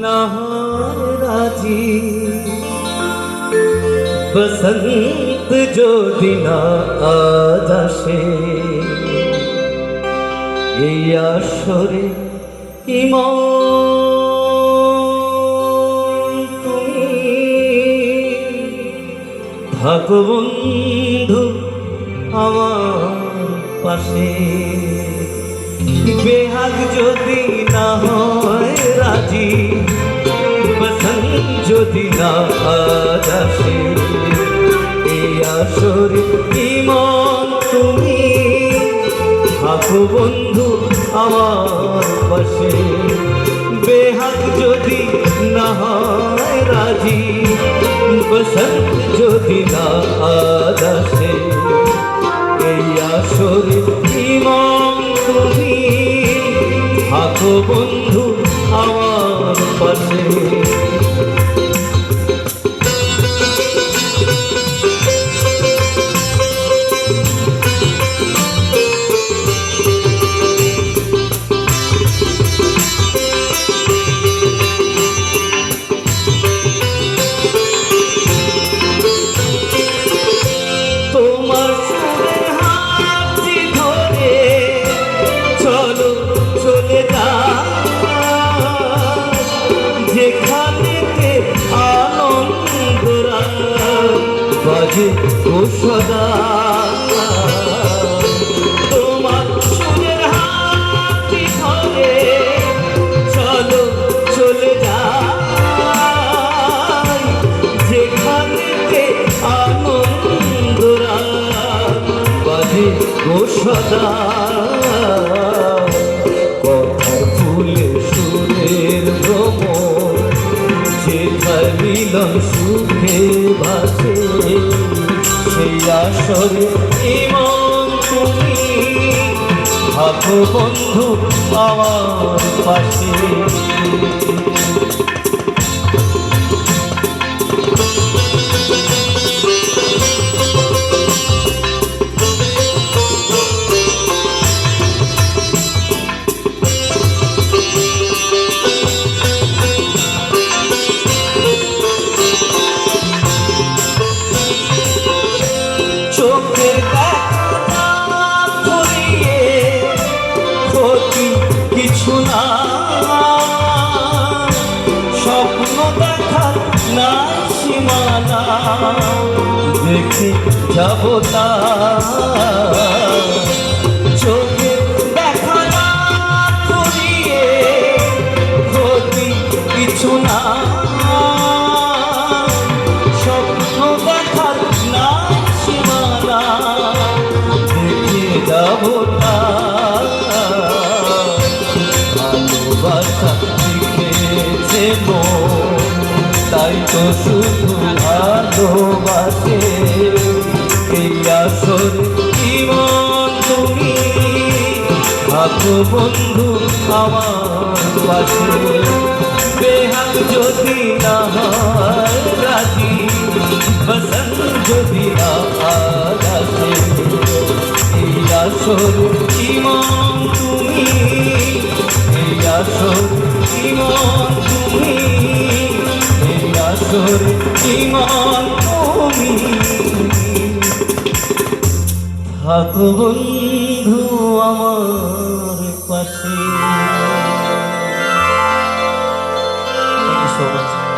ना राजी बसंत जो दिन आज आसे এই আসরে ইমন তুমি থাকো বন্ধু আমার পাশে বেহাগ যদি না হয় রাজি বসন্ত যদি না আজ আসে এই আসরে ইমন তুমি থাকো বন্ধু আমার পাশে বেহাগ যদি না হয় রাজি বসন্ত যদি না আজ আসে এই আসরে ইমন তুমি থাকো বন্ধু আমার পাশে বাজে ও সদা তোমার সুরের হাতটি ধরে চলো চলে যাই যেখানেতে আনন্দরা বাজে ও সদা কথার ফুলে সুরের ভ্রমণ যেথায় মিলন সুখে ভাসে সেই আসরে ইমন তুমি থাকো বন্ধু আমার পাশে কিছু না স্বপ্ন দেখার না সীমানা দেখে যাব তা চোখে দেখা না করিয়ে ক্ষতি কিছু না স্বপ্ন দেখার না সীমানা দেখে যাব তা লিখেছে তাই তো শুধু ভালোবাসে এই আসরে ইমন তুমি থাকো বন্ধু আমার পাশে বেহাগ যদি না হয় রাজি বসন্ত যদি না আজ আসে এই আসরে ইমন তুমি এই আসরে ইমন তুমি এই আসরে ইমন তুমি থাকো বন্ধু আমার পাশে। Thank you so much.